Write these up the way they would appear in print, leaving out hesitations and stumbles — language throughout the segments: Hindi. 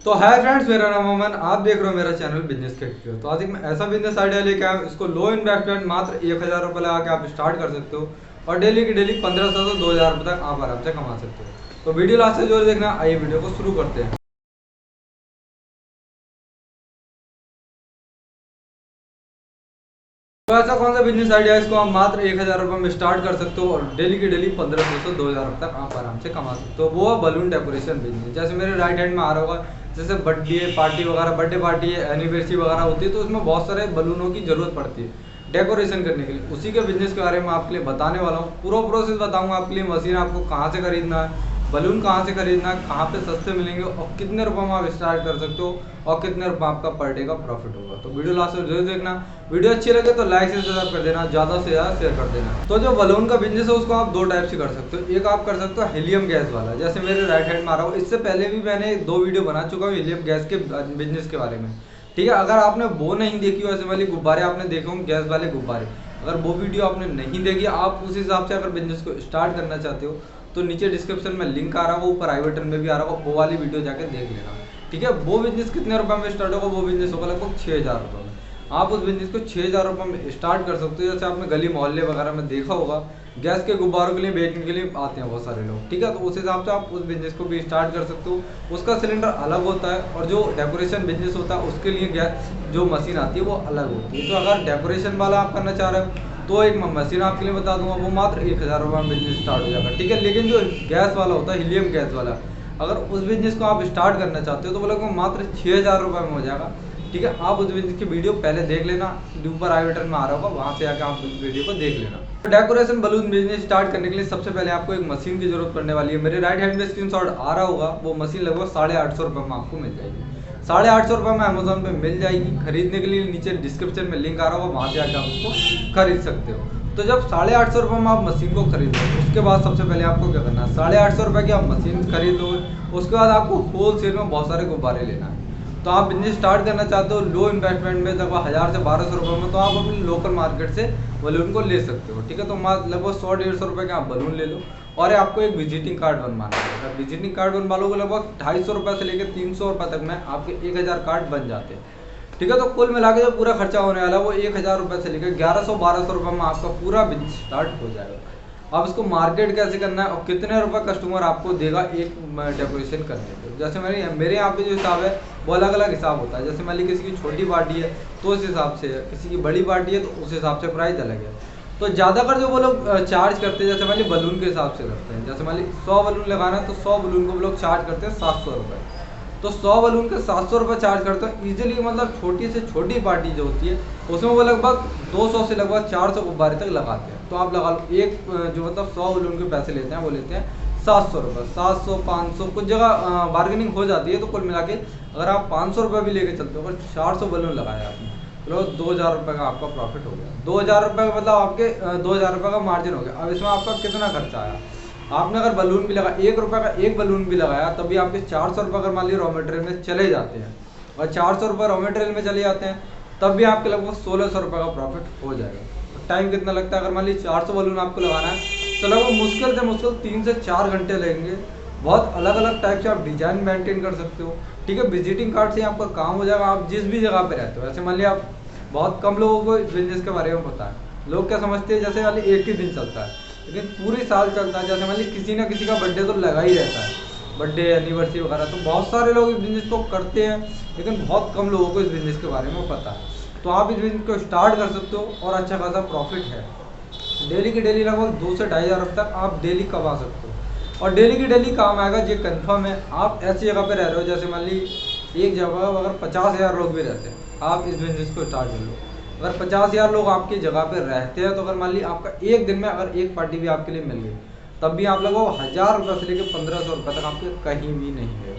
तो हाय फ्रेंड्स, मेरा नाम अमन, आप देख रहे हो मेरा चैनल बिजनेस के हकीकत। तो आज एक मैं ऐसा बिजनेस आइडिया लेके आया हूं, इसको लो इन्वेस्टमेंट मात्र 1000 रुपये लगा के आप स्टार्ट कर सकते हो और डेली की डेली 1500 से 2000 रुपये तक आप आराम से कमा सकते हो। तो वीडियो लास्ट से जो देखना, आइए वीडियो को शुरू करते हैं। तो ऐसा कौन सा बिजनेस आइडिया है, इसको आप मात्र 1000 रुपये में स्टार्ट कर सकते हो और डेली की डेली 1500 से 2000 रुपये तक आप आराम से कमा सकते हो। वो है बलून डेकोरेशन बिजनेस। जैसे मेरे राइट हैंड में आ रहा होगा, जैसे बर्थडे पार्टी वगैरह, बर्थडे पार्टी है, एनिवर्सरी वगैरह होती है, तो उसमें बहुत सारे बलूनों की जरूरत पड़ती है डेकोरेशन करने के लिए। उसी के बिजनेस के बारे में आपके लिए बताने वाला हूँ। पूरा प्रोसेस बताऊंगा आपके लिए। मशीन आपको कहाँ से खरीदना है, बलून कहाँ से खरीदना है, कहाँ पे सस्ते मिलेंगे और कितने रुपए में आप स्टार्ट कर सकते हो और कितने रुपए आपका पर डे का प्रॉफिट होगा। तो वीडियो लास्ट में जरूर देखना। वीडियो अच्छी लगे तो लाइक से सब्सक्राइब कर देना, ज़्यादा से ज़्यादा शेयर कर देना। तो जो बलून का बिजनेस है उसको आप दो टाइप से कर सकते हो। एक आप कर सकते हो हीलियम गैस वाला, जैसे मेरे राइट हैंड में आ रहा हो। इससे पहले भी मैंने 2 वीडियो बना चुका हूँ हीलियम गैस के बिजनेस के बारे में, ठीक है। अगर आपने वो नहीं देखी हो, ऐसे वाली गुब्बारे आपने देखे होंगे, गैस वाले गुब्बारे, अगर वो वीडियो आपने नहीं देखी, आप उस हिसाब से अगर बिजनेस को स्टार्ट करना चाहते हो तो नीचे डिस्क्रिप्शन में लिंक आ रहा होगा, ऊपर आई बटन में भी आ रहा होगा, वो वाली वीडियो जाके देख लेना, ठीक है। वो बिजनेस कितने रुपए में स्टार्ट होगा, वो बिजनेस होगा लगभग 6000 रुपये में। आप उस बिजनेस को 6000 रुपये में स्टार्ट कर सकते हो। जैसे आपने गली मोहल्ले वगैरह में देखा होगा, गैस के गुब्बारों के लिए बेचने के लिए आते हैं बहुत सारे लोग, ठीक है। तो उस हिसाब से आप उस बिजनेस को भी स्टार्ट कर सकते हो। उसका सिलेंडर अलग होता है और जो डेकोरेशन बिजनेस होता है उसके लिए गैस जो मशीन आती है वो अलग होती है। तो अगर डेकोरेशन वाला आप करना चाह रहे हो तो एक मशीन आपके लिए बता दूंगा, वो मात्र 1000 रुपये में बिजनेस स्टार्ट हो जाएगा, ठीक है। लेकिन जो गैस वाला होता है, हीलियम गैस वाला, अगर उस बिजनेस को आप स्टार्ट करना चाहते हो तो बोला मात्र 6000 रुपये में हो जाएगा, ठीक है। आप उस बिजनेस की वीडियो पहले देख लेना, ऊपर आई बटन में आ रहा होगा, वहाँ से आकर आप उस वीडियो को देख लेना। तो डेकोरेशन बलून बिजनेस स्टार्ट करने के लिए सबसे पहले आपको एक मशीन की जरूरत पड़ने वाली है। मेरे राइट हैंड में स्क्रीनशॉट आ रहा होगा, वो मशीन लगभग 850 रुपये में आपको मिल जाएगी। 850 रुपये में अमेजोन पे मिल जाएगी। खरीदने के लिए नीचे डिस्क्रिप्शन में लिंक आ रहा होगा, वहाँ से आकर आप उसको खरीद सकते हो। तो जब 850 रुपये में आप मशीन को खरीद लो, उसके बाद सबसे पहले आपको क्या करना है, 850 रुपये की आप मशीन खरीद लो, उसके बाद आपको होल सेल में बहुत सारे गुब्बारे लेना है। तो आप बिजनेस स्टार्ट करना चाहते हो लो इन्वेस्टमेंट में, लगभग 1000 से 1200 रुपये में, तो आप अपने लोकल मार्केट से बलून को ले सकते हो, ठीक है। तो लगभग 100-150 रुपये के आप बलून ले लो और आपको एक विजिटिंग कार्ड बनवाना है। विजिटिंग कार्ड बनवा लोगे लगभग 250 रुपये से लेकर 300 रुपये तक में आपके 1000 कार्ड बन जाते हैं, ठीक है। तो कुल मिला के जो पूरा खर्चा होने वाला है वो 1000 रुपये से लेकर 1100-1200 रुपये में आपका पूरा बिजनेस स्टार्ट हो जाएगा। अब इसको मार्केट कैसे करना है और कितने रुपए कस्टमर आपको देगा एक डेकोरेशन करने पे, जैसे मेरे यहाँ पे जो हिसाब है वो अलग अलग हिसाब होता है। जैसे मान ली किसी की छोटी पार्टी है तो उस हिसाब से है, किसी की बड़ी पार्टी है तो उस हिसाब से प्राइस अलग है। तो ज़्यादातर जो वो लोग चार्ज करते हैं, जैसे मान ली बलून के हिसाब से करते हैं। जैसे मान ली 100 बलून लगाना है तो 100 बलून को वो लोग चार्ज करते हैं 700 रुपये। तो 100 बलून के 700 रुपये चार्ज करते हैं ईजिली। मतलब छोटी से छोटी पार्टी जो होती है उसमें वो लगभग 200 से लगभग 400 गुब्बारे तक लगाते हैं। तो आप लगा लो एक जो मतलब 100 बलून के पैसे लेते हैं वो लेते हैं 700 रुपये, 700, 500, कुछ जगह बार्गेनिंग हो जाती है। तो कुल मिला के अगर आप 500 रुपये भी लेके चलते हो, अगर 400 बलून लगाया आपने, तो 2000 रुपये का आपका प्रॉफिट हो गया। 2000 रुपये का मतलब आपके 2000 रुपये का मार्जिन हो गया। अब इसमें आपका कितना खर्चा आया, आपने अगर बलून भी लगा 1 रुपये का एक बलून भी लगाया, तभी आपके 400 रुपये अगर मान लीजिए रॉ मटेरियल में चले जाते हैं और 400 रुपये रॉ मटेरियल में चले जाते हैं, तब भी आपके लगभग 1600 रुपये का प्रॉफिट हो जाएगा। टाइम कितना लगता है, अगर मान लीजिए 400 बलून आपको लगाना है तो लगभग मुश्किल से मुश्किल 3 से 4 घंटे लगेंगे। बहुत अलग अलग टाइप से आप डिजाइन मेंटेन कर सकते हो, ठीक है। विजिटिंग कार्ड से आपका काम हो जाएगा, आप जिस भी जगह पे रहते हो। ऐसे मान लिया आप, बहुत कम लोगों को इस बिजनेस के बारे में पता है। लोग क्या समझते हैं जैसे वाली एक ही दिन चलता है, लेकिन पूरी साल चलता है। जैसे मान लीजिए किसी ना किसी का बर्थडे तो लगा ही रहता है, बर्थडे एनिवर्सरी वगैरह। तो बहुत सारे लोग इस बिजनेस को करते हैं, लेकिन बहुत कम लोगों को इस बिजनेस के बारे में पता है। तो आप इस बिजनेस को स्टार्ट कर सकते हो और अच्छा खासा प्रॉफिट है। डेली की डेली लगभग 2 से 2500 रुपये तक आप डेली कमा सकते हो और डेली की डेली काम आएगा, ये कन्फर्म है। आप ऐसी जगह पे रह रहे हो, जैसे मान ली एक जगह अगर 50,000 लोग भी रहते हैं, आप इस बिजनेस को स्टार्ट कर लो। अगर 50,000 लोग आपकी जगह पे रहते हैं तो अगर मान ली आपका एक दिन में अगर एक पार्टी भी आपके लिए मिल गई, तब भी आप लगभग 1000 रुपये से लेकर 1500 रुपये तक आपके कहीं भी नहीं है।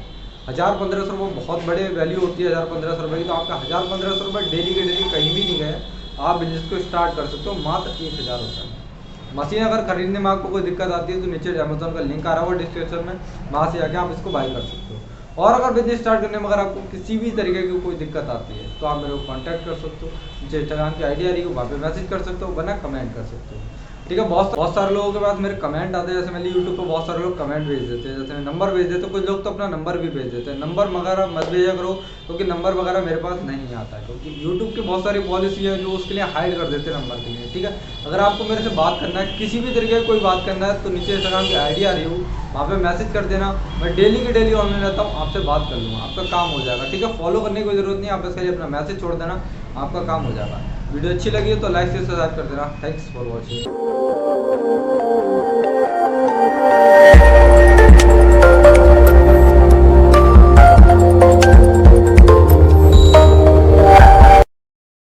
1000-1500 रुपये बहुत बड़े वैल्यू होती है, 1000-1500 रुपये की। तो आपका 1000-1500 रुपये डेली के डेली कहीं भी नहीं गए, आप बिजनेस को स्टार्ट कर सकते हो मात्र 1000 रुपये में। मशीन अगर खरीदने में आपको कोई दिक्कत आती है तो नीचे अमेजोन का लिंक आ रहा होगा डिस्क्रिप्शन में, वहाँ से आके आप इसको बाय कर सकते हो। और अगर बिजनेस स्टार्ट करने में अगर आपको किसी भी तरीके की कोई दिक्कत आती है तो आप मेरे को कांटेक्ट कर सकते हो। मुझे इंस्टाग्राम की आईडी आ रही है, वहाँ पे मैसेज कर सकते हो, वरना कमेंट कर सकते हो। ठीक है। बहुत सारे लोगों के पास मेरे कमेंट आते हैं, जैसे मेरे यूट्यूब पे बहुत सारे लोग कमेंट भेज देते हैं, जैसे नंबर भेज देते हैं, कुछ लोग तो अपना नंबर भी भेज देते हैं। नंबर वगैरह मत भेजा करो, क्योंकि नंबर वगैरह मेरे पास नहीं आता है, क्योंकि यूट्यूब की बहुत सारी पॉलिसी है जो उसके लिए हाइड कर देते हैं नंबर के लिए। ठीक है, अगर आपको मेरे से बात करना है, किसी भी तरीके की कोई बात करना है, तो नीचे इंस्टाग्राम की आईडी आ रही हो, वहाँ पे मैसेज कर देना। मैं डेली की डेली ऑनलाइन रहता हूँ, आपसे बात कर लूँगा, आपका काम हो जाएगा। ठीक है, फॉलो करने की कोई ज़रूरत नहीं, आप इसके लिए अपना मैसेज छोड़ देना, आपका काम हो जाएगा। वीडियो अच्छी लगी है तो लाइक से सब्सक्राइब कर देना। Thanks for watching.